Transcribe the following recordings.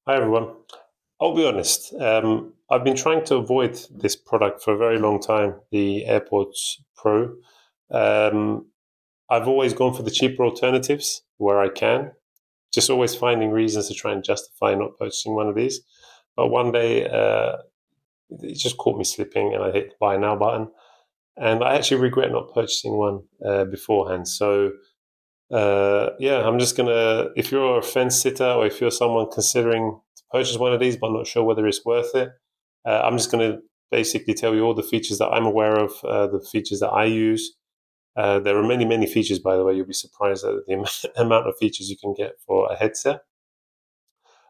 Hi everyone. I'll be honest. I've been trying to avoid this product for a very long time, the AirPods Pro. Um, I've always gone for the cheaper alternatives where I can, just always finding reasons to try and justify not purchasing one of these. But one day, it just caught me slipping, and I hit the buy now button. And I actually regret not purchasing one beforehand. So yeah, I'm just gonna. If you're a fence sitter or if you're someone considering to purchase one of these but not sure whether it's worth it, I'm just gonna basically tell you all the features that I'm aware of, the features that I use. There are many, many features, by the way. You'll be surprised at the amount of features you can get for a headset.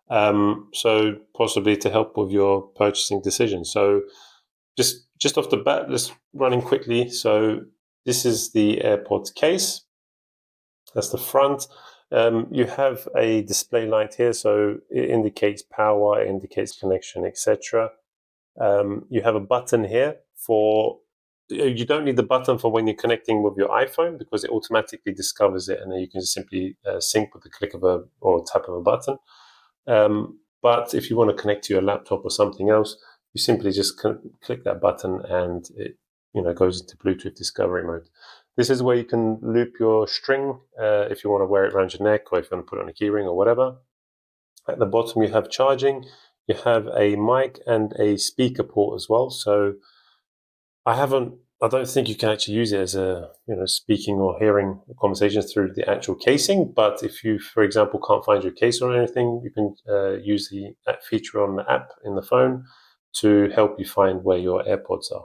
So possibly to help with your purchasing decision. So just off the bat, let's run in quickly. So this is the AirPods case. That's the front. You have a display light here, so it indicates power, it indicates connection, etc. You have a button here for. You don't need the button for when you're connecting with your iPhone because it automatically discovers it, and then you can just simply sync with the click of a or tap of a button. But if you want to connect to your laptop or something else, you simply just click that button, and it goes into Bluetooth discovery mode. This is where you can loop your string if you want to wear it around your neck or if you want to put it on a keyring or whatever. At the bottom, you have charging. You have a mic and a speaker port as well. So I haven't. I don't think you can actually use it as a speaking or hearing conversations through the actual casing. But if you, for example, can't find your case or anything, you can use the feature on the app in the phone to help you find where your AirPods are.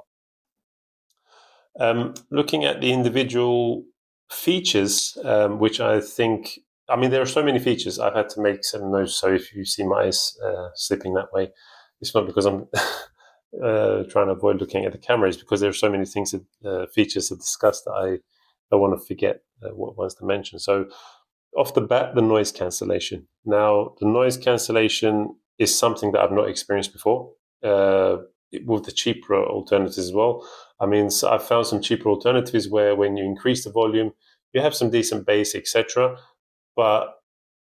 Looking at the individual features, which I think, I mean, there are so many features. I've had to make some notes. So if you see my eyes slipping that way, it's not because I'm trying to avoid looking at the camera. It's because there are so many things, features to discuss that I don't want to forget what ones to mention. So off the bat, the noise cancellation. Now, the noise cancellation is something that I've not experienced before. With the cheaper alternatives as well. I mean, so I've found some cheaper alternatives where when you increase the volume, you have some decent bass, etc. But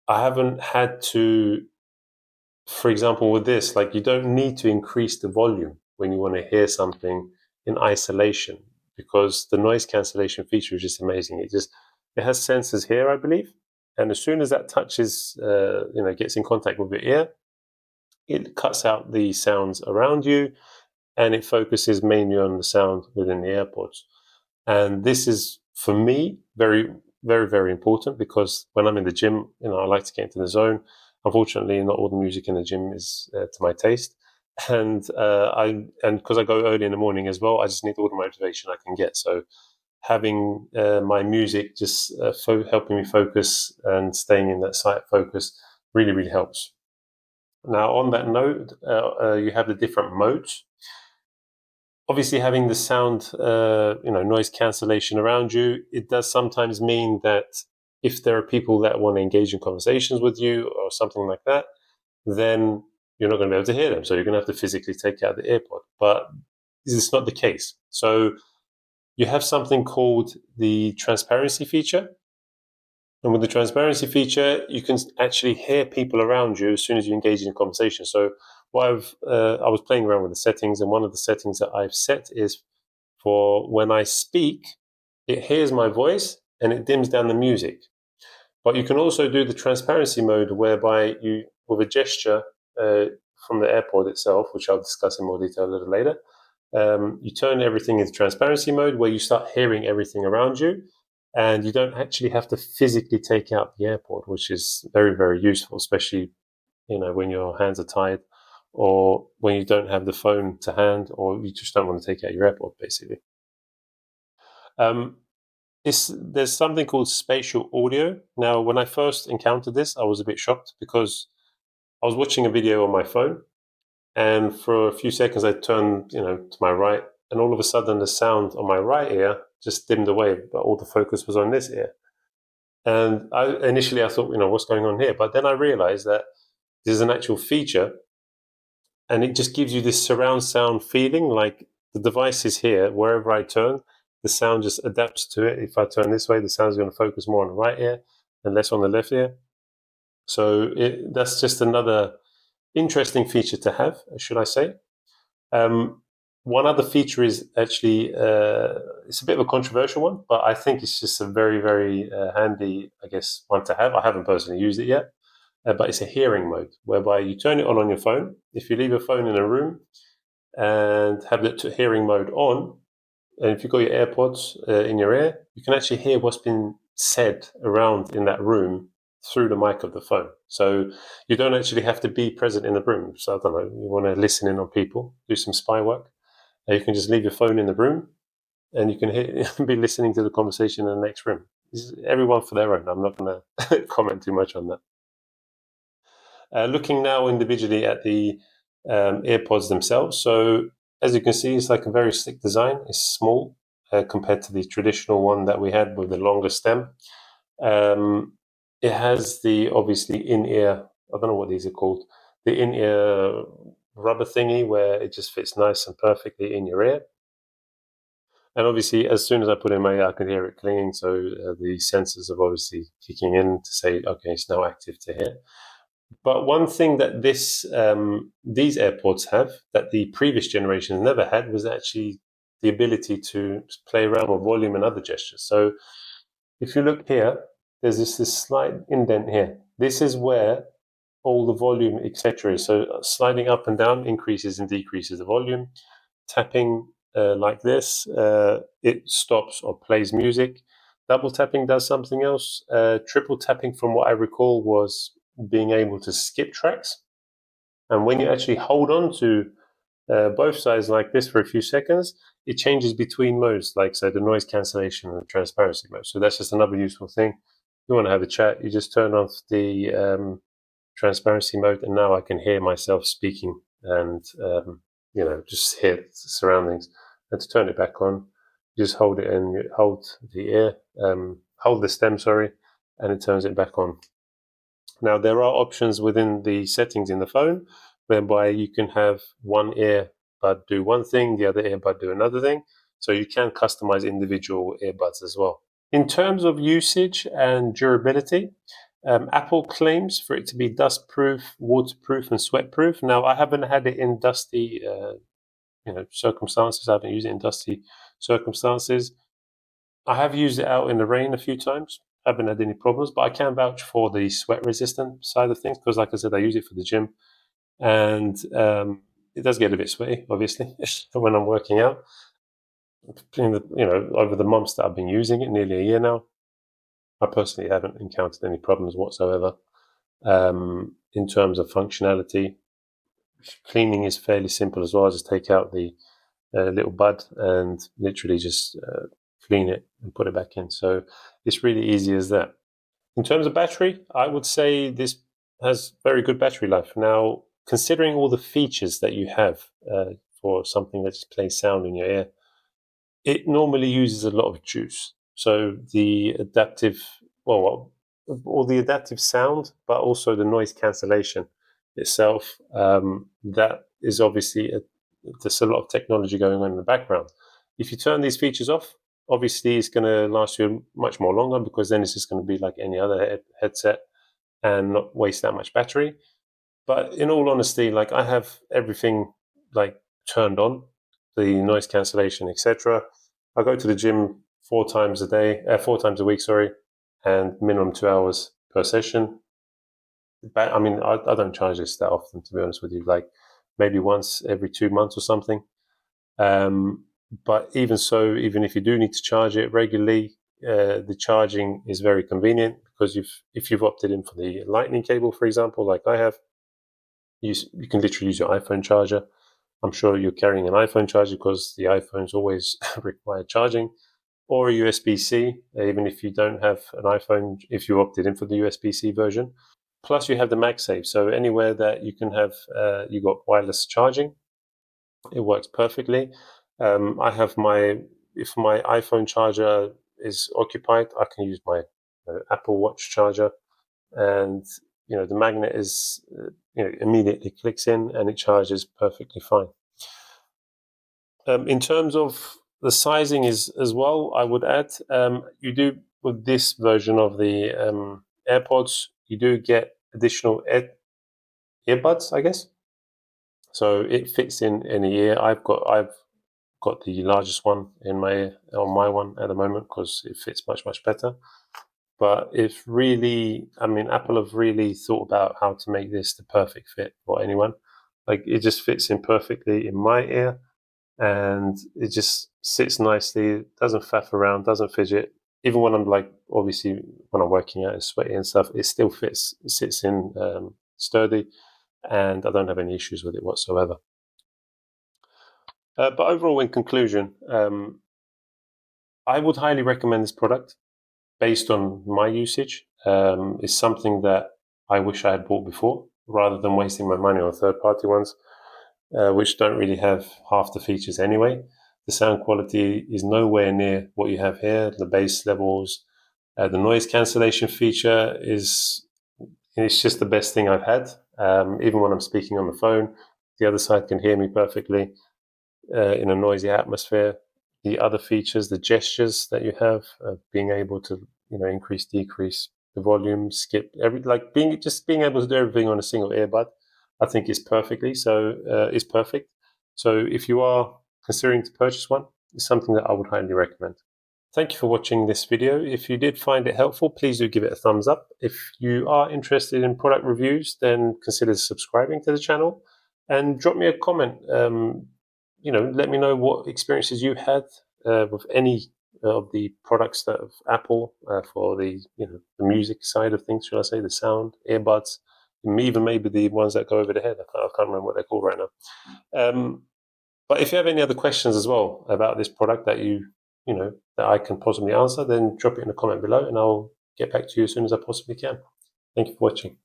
I haven't had to, for example, with this, like you don't need to increase the volume when you want to hear something in isolation because the noise cancellation feature is just amazing. It has sensors here, I believe, and as soon as that touches, gets in contact with your ear, it cuts out the sounds around you and it focuses mainly on the sound within the AirPods. And this is, for me, very, very, very important because when I'm in the gym, I like to get into the zone. Unfortunately, not all the music in the gym is to my taste. And because I go early in the morning as well, I just need all the motivation I can get. So having my music just helping me focus and staying in that sight focus really, really helps. Now, on that note, you have the different modes. Obviously, having the sound, noise cancellation around you, it does sometimes mean that if there are people that want to engage in conversations with you or something like that, then you're not going to be able to hear them. So you're going to have to physically take out the AirPod. But this is not the case. So you have something called the transparency feature. And with the transparency feature, you can actually hear people around you as soon as you engage in a conversation. So I was playing around with the settings, and one of the settings that I've set is for when I speak, it hears my voice and it dims down the music. But you can also do the transparency mode whereby you, with a gesture from the AirPod itself, which I'll discuss in more detail a little later, you turn everything into transparency mode where you start hearing everything around you and you don't actually have to physically take out the AirPod, which is very, very useful, especially when your hands are tied or when you don't have the phone to hand or you just don't want to take out your AirPod, basically. Um, there's something called spatial audio. Now, when I first encountered this, I was a bit shocked because I was watching a video on my phone, and for a few seconds I turned, to my right, and all of a sudden the sound on my right ear just dimmed away, but all the focus was on this ear. And I thought, what's going on here? But then I realized that this is an actual feature, and it just gives you this surround sound feeling, like the device is here wherever I turn. The sound just adapts to it. If I turn this way, the sound is going to focus more on the right ear and less on the left ear. So that's just another interesting feature to have, should I say. One other feature is actually, it's a bit of a controversial one, but I think it's just a very, very handy, I guess, one to have. I haven't personally used it yet, but it's a hearing mode whereby you turn it on your phone. If you leave your phone in a room and have the hearing mode on, and if you've got your AirPods in your ear, you can actually hear what's been said around in that room through the mic of the phone. So you don't actually have to be present in the room. So I don't know, you want to listen in on people, do some spy work. You can just leave your phone in the room and you can be listening to the conversation in the next room. Everyone for their own. I'm not going to comment too much on that. Looking now individually at the AirPods themselves. So as you can see, it's like a very slick design. It's small compared to the traditional one that we had with the longer stem. It has the obviously in-ear, I don't know what these are called, the in-ear rubber thingy where it just fits nice and perfectly in your ear. And obviously, as soon as I put it in my ear, I can hear it clinging. So the sensors are obviously kicking in to say, okay, it's now active to hear. But one thing that these AirPods have that the previous generations never had was actually the ability to play around with volume and other gestures. So if you look here, there's this slight indent here. This is where all the volume, etc. is. So sliding up and down increases and decreases the volume. Tapping like this, it stops or plays music. Double tapping does something else. Triple tapping, from what I recall, was being able to skip tracks. And when you actually hold on to both sides like this for a few seconds, it changes between modes, like so the noise cancellation and the transparency mode. So that's just another useful thing. You want to have a chat, you just turn off the transparency mode, and now I can hear myself speaking and just hear the surroundings. And to turn it back on, you just hold it and hold the ear, hold the stem, sorry, and it turns it back on. Now, there are options within the settings in the phone whereby you can have one earbud do one thing, the other earbud do another thing. So you can customize individual earbuds as well. In terms of usage and durability, Apple claims for it to be dust-proof, waterproof, and sweat-proof. Now, I haven't had it in dusty circumstances. I haven't used it in dusty circumstances. I have used it out in the rain a few times. I haven't had any problems, but I can vouch for the sweat resistant side of things because, like I said, I use it for the gym, and it does get a bit sweaty, obviously, when I'm working out. Over the months that I've been using it, nearly a year now, I personally haven't encountered any problems whatsoever. In terms of functionality, cleaning is fairly simple as well. I just take out the little bud and literally just clean it and put it back in. So it's really easy as that. In terms of battery, I would say this has very good battery life. Now, considering all the features that you have for something that just plays sound in your ear, it normally uses a lot of juice. So the adaptive, all the adaptive sound, but also the noise cancellation itself, that is obviously there's a lot of technology going on in the background. If you turn these features off, obviously it's going to last you much more longer because then it's just going to be like any other headset and not waste that much battery. But in all honesty, like I have everything like turned on, the noise cancellation, etc. I go to the gym 4 times a week, sorry, and minimum 2 hours per session. I mean, I don't charge this that often, to be honest with you. Like maybe once every 2 months or something. But even so, even if you do need to charge it regularly, the charging is very convenient because if you've opted in for the lightning cable, for example, like I have, you can literally use your iPhone charger. I'm sure you're carrying an iPhone charger because the iPhones always require charging, or a USB-C, even if you don't have an iPhone, if you opted in for the USB-C version. Plus, you have the MagSafe, so anywhere that you can have, you got wireless charging, it works perfectly. I have if my iPhone charger is occupied, I can use my Apple Watch charger, and the magnet is immediately clicks in and it charges perfectly fine. In terms of the sizing is as well, I would add you do with this version of the AirPods, you do get additional earbuds, I guess. So it fits in any ear. I've got the largest one on my one at the moment because it fits much better. But it's really, I mean, Apple have really thought about how to make this the perfect fit for anyone. Like it just fits in perfectly in my ear, and it just sits nicely. Doesn't faff around, doesn't fidget. Even when I'm like, obviously, when I'm working out and sweaty and stuff, it still fits. It sits in sturdy, and I don't have any issues with it whatsoever. But overall, in conclusion, I would highly recommend this product based on my usage. It's something that I wish I had bought before rather than wasting my money on third party ones, which don't really have half the features anyway. The sound quality is nowhere near what you have here. The bass levels, the noise cancellation feature it's just the best thing I've had. Even when I'm speaking on the phone, the other side can hear me perfectly in a noisy atmosphere. The other features, the gestures that you have, being able to increase, decrease the volume, skip being able to do everything on a single earbud, I think is perfect. So if you are considering to purchase one, it's something that I would highly recommend. Thank you for watching this video. If you did find it helpful, please do give it a thumbs up. If you are interested in product reviews, then consider subscribing to the channel and drop me a comment. Let me know what experiences you had with any of the products that of Apple for the music side of things, should I say, the sound, earbuds, even maybe the ones that go over the head. I can't remember what they're called right now. But if you have any other questions as well about this product that I can possibly answer, then drop it in the comment below and I'll get back to you as soon as I possibly can. Thank you for watching.